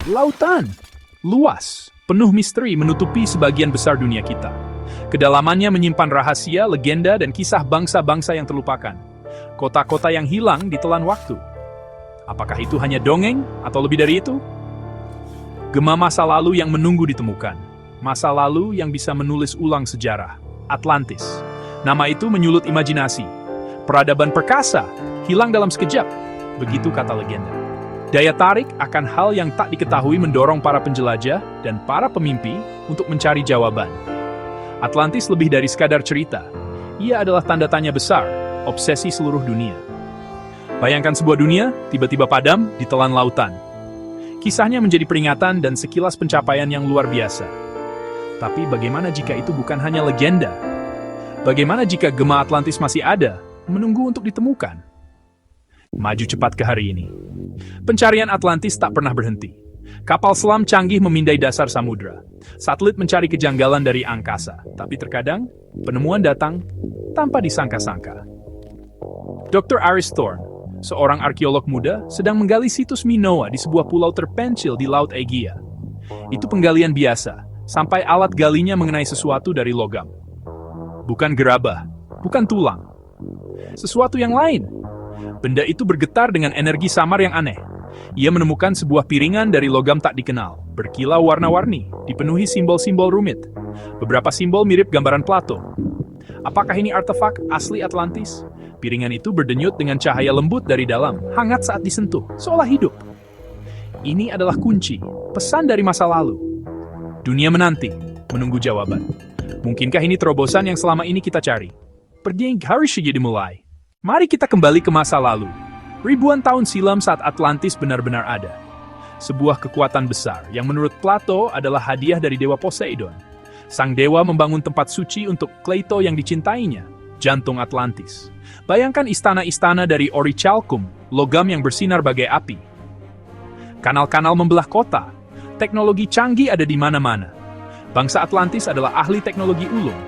Lautan. Luas, penuh misteri menutupi sebagian besar dunia kita. Kedalamannya menyimpan rahasia, legenda, dan kisah bangsa-bangsa yang terlupakan. Kota-kota yang hilang ditelan waktu. Apakah itu hanya dongeng atau lebih dari itu? Gema masa lalu yang menunggu ditemukan. Masa lalu yang bisa menulis ulang sejarah. Atlantis. Nama itu menyulut imajinasi. Peradaban perkasa, hilang dalam sekejap. Begitu kata legenda. Daya tarik akan hal yang tak diketahui mendorong para penjelajah dan para pemimpi untuk mencari jawaban. Atlantis lebih dari sekadar cerita. Ia adalah tanda tanya besar, obsesi seluruh dunia. Bayangkan sebuah dunia tiba-tiba padam ditelan lautan. Kisahnya menjadi peringatan dan sekilas pencapaian yang luar biasa. Tapi bagaimana jika itu bukan hanya legenda? Bagaimana jika gema Atlantis masih ada, menunggu untuk ditemukan? Maju cepat ke hari ini. Pencarian Atlantis tak pernah berhenti. Kapal selam canggih memindai dasar samudra. Satelit mencari kejanggalan dari angkasa. Tapi terkadang, penemuan datang tanpa disangka-sangka. Dr. Aris Thorne, seorang arkeolog muda, sedang menggali situs Minoa di sebuah pulau terpencil di Laut Aegea. Itu penggalian biasa, sampai alat galinya mengenai sesuatu dari logam. Bukan gerabah, bukan tulang. Sesuatu yang lain. Benda itu bergetar dengan energi samar yang aneh. Ia menemukan sebuah piringan dari logam tak dikenal, berkilau warna-warni, dipenuhi simbol-simbol rumit. Beberapa simbol mirip gambaran Plato. Apakah ini artefak asli Atlantis? Piringan itu berdenyut dengan cahaya lembut dari dalam, hangat saat disentuh, seolah hidup. Ini adalah kunci, pesan dari masa lalu. Dunia menanti, menunggu jawaban. Mungkinkah ini terobosan yang selama ini kita cari? Pergi harus dimulai. Mari kita kembali ke masa lalu. Ribuan tahun silam saat Atlantis benar-benar ada. Sebuah kekuatan besar yang menurut Plato adalah hadiah dari dewa Poseidon. Sang dewa membangun tempat suci untuk Kleito yang dicintainya, jantung Atlantis. Bayangkan istana-istana dari orichalcum, logam yang bersinar bagai api. Kanal-kanal membelah kota. Teknologi canggih ada di mana-mana. Bangsa Atlantis adalah ahli teknologi ulung.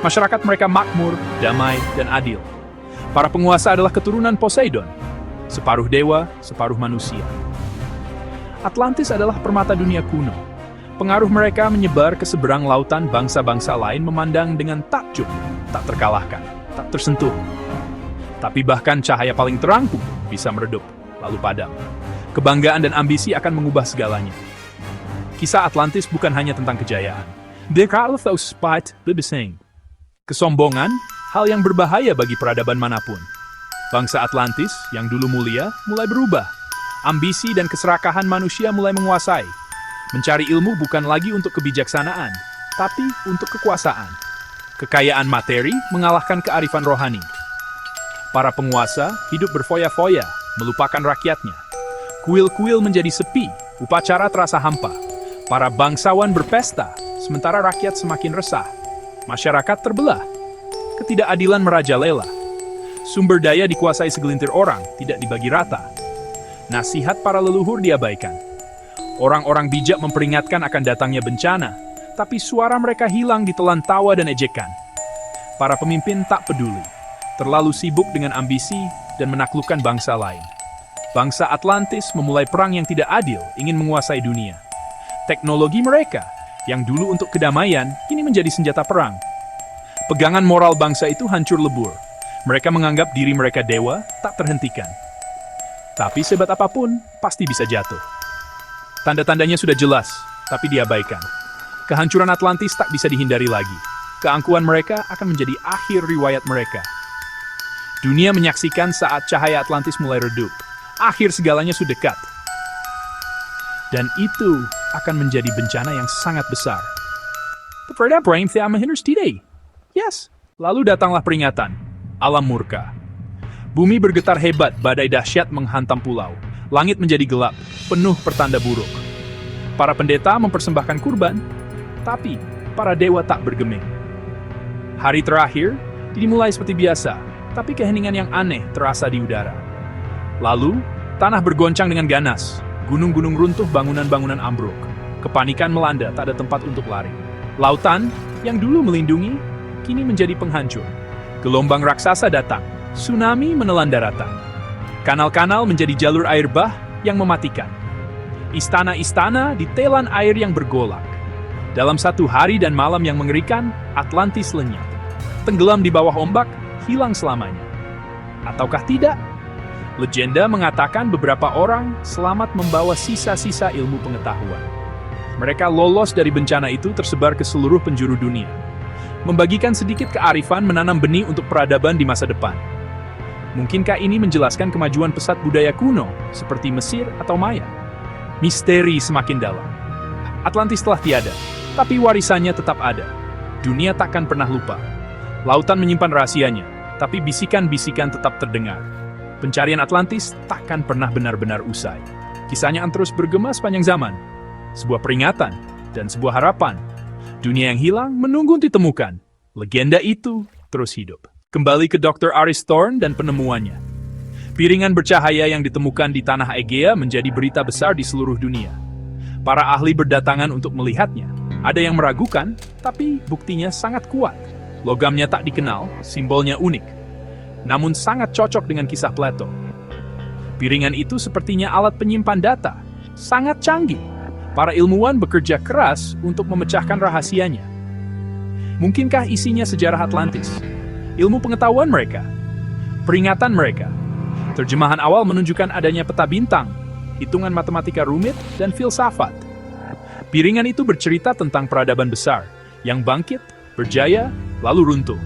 Masyarakat mereka makmur, damai, dan adil. Para penguasa adalah keturunan Poseidon. Separuh dewa, separuh manusia. Atlantis adalah permata dunia kuno. Pengaruh mereka menyebar ke seberang lautan, bangsa-bangsa lain memandang dengan takjub, tak terkalahkan, tak tersentuh. Tapi bahkan cahaya paling terang pun bisa meredup, lalu padam. Kebanggaan dan ambisi akan mengubah segalanya. Kisah Atlantis bukan hanya tentang kejayaan. Kesombongan, hal yang berbahaya bagi peradaban manapun. Bangsa Atlantis, yang dulu mulia, mulai berubah. Ambisi dan keserakahan manusia mulai menguasai. Mencari ilmu bukan lagi untuk kebijaksanaan, tapi untuk kekuasaan. Kekayaan materi mengalahkan kearifan rohani. Para penguasa hidup berfoya-foya, melupakan rakyatnya. Kuil-kuil menjadi sepi, upacara terasa hampa. Para bangsawan berpesta, sementara rakyat semakin resah. Masyarakat terbelah. Ketidakadilan merajalela. Sumber daya dikuasai segelintir orang, tidak dibagi rata. Nasihat para leluhur diabaikan. Orang-orang bijak memperingatkan akan datangnya bencana, tapi suara mereka hilang ditelan tawa dan ejekan. Para pemimpin tak peduli, terlalu sibuk dengan ambisi dan menaklukkan bangsa lain. Bangsa Atlantis memulai perang yang tidak adil, ingin menguasai dunia. Teknologi mereka, yang dulu untuk kedamaian, kini menjadi senjata perang. Pegangan moral bangsa itu hancur lebur. Mereka menganggap diri mereka dewa, tak terhentikan. Tapi sehebat apapun, pasti bisa jatuh. Tanda-tandanya sudah jelas, tapi diabaikan. Kehancuran Atlantis tak bisa dihindari lagi. Keangkuhan mereka akan menjadi akhir riwayat mereka. Dunia menyaksikan saat cahaya Atlantis mulai redup. Akhir segalanya sudah dekat. Dan itu akan menjadi bencana yang sangat besar. Yes. Lalu datanglah peringatan. Alam murka. Bumi bergetar hebat, badai dahsyat menghantam pulau. Langit menjadi gelap, penuh pertanda buruk. Para pendeta mempersembahkan kurban, tapi para dewa tak bergeming. Hari terakhir dimulai seperti biasa, tapi keheningan yang aneh terasa di udara. Lalu, tanah bergoncang dengan ganas, gunung-gunung runtuh, bangunan-bangunan ambruk. Kepanikan melanda, tak ada tempat untuk lari. Lautan, yang dulu melindungi, kini menjadi penghancur. Gelombang raksasa datang, tsunami menelan daratan. Kanal-kanal menjadi jalur air bah yang mematikan. Istana-istana ditelan air yang bergolak. Dalam satu hari dan malam yang mengerikan, Atlantis lenyap. Tenggelam di bawah ombak, hilang selamanya. Ataukah tidak? Legenda mengatakan beberapa orang selamat membawa sisa-sisa ilmu pengetahuan. Mereka lolos dari bencana itu tersebar ke seluruh penjuru dunia. Membagikan sedikit kearifan menanam benih untuk peradaban di masa depan. Mungkinkah ini menjelaskan kemajuan pesat budaya kuno, seperti Mesir atau Maya? Misteri semakin dalam. Atlantis telah tiada, tapi warisannya tetap ada. Dunia takkan pernah lupa. Lautan menyimpan rahasianya, tapi bisikan-bisikan tetap terdengar. Pencarian Atlantis takkan pernah benar-benar usai. Kisahnya akan terus bergema sepanjang zaman. Sebuah peringatan dan sebuah harapan. Dunia yang hilang menunggu ditemukan. Legenda itu terus hidup. Kembali ke Dr. Aris Thorne dan penemuannya. Piringan bercahaya yang ditemukan di tanah Egea menjadi berita besar di seluruh dunia. Para ahli berdatangan untuk melihatnya. Ada yang meragukan, tapi buktinya sangat kuat. Logamnya tak dikenal, simbolnya unik. Namun sangat cocok dengan kisah Plato. Piringan itu sepertinya alat penyimpan data. Sangat canggih. Para ilmuwan bekerja keras untuk memecahkan rahasianya. Mungkinkah isinya sejarah Atlantis? Ilmu pengetahuan mereka? Peringatan mereka? Terjemahan awal menunjukkan adanya peta bintang, hitungan matematika rumit, dan filsafat. Piringan itu bercerita tentang peradaban besar, yang bangkit, berjaya, lalu runtuh.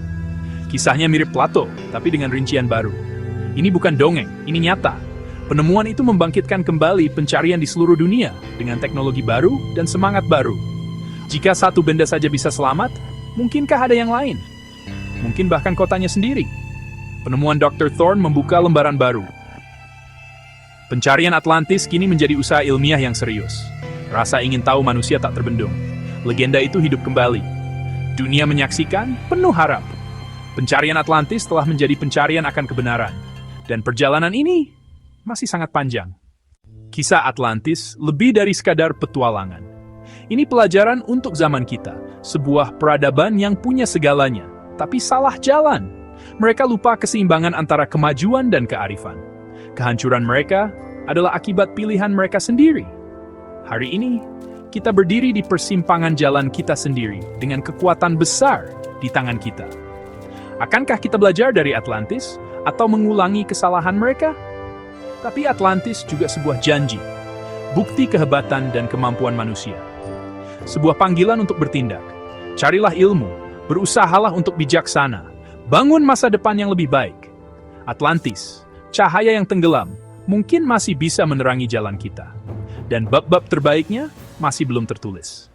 Kisahnya mirip Plato, tapi dengan rincian baru. Ini bukan dongeng, ini nyata. Penemuan itu membangkitkan kembali pencarian di seluruh dunia, dengan teknologi baru dan semangat baru. Jika satu benda saja bisa selamat, mungkinkah ada yang lain? Mungkin bahkan kotanya sendiri. Penemuan Dr. Thorne membuka lembaran baru. Pencarian Atlantis kini menjadi usaha ilmiah yang serius. Rasa ingin tahu manusia tak terbendung. Legenda itu hidup kembali. Dunia menyaksikan, penuh harap. Pencarian Atlantis telah menjadi pencarian akan kebenaran. Dan perjalanan ini masih sangat panjang. Kisah Atlantis lebih dari sekadar petualangan. Ini pelajaran untuk zaman kita. Sebuah peradaban yang punya segalanya, tapi salah jalan. Mereka lupa keseimbangan antara kemajuan dan kearifan. Kehancuran mereka adalah akibat pilihan mereka sendiri. Hari ini, kita berdiri di persimpangan jalan kita sendiri dengan kekuatan besar di tangan kita. Akankah kita belajar dari Atlantis atau mengulangi kesalahan mereka? Tapi Atlantis juga sebuah janji, bukti kehebatan dan kemampuan manusia. Sebuah panggilan untuk bertindak. Carilah ilmu, berusahalah untuk bijaksana. Bangun masa depan yang lebih baik. Atlantis, cahaya yang tenggelam, mungkin masih bisa menerangi jalan kita. Dan bab-bab terbaiknya masih belum tertulis.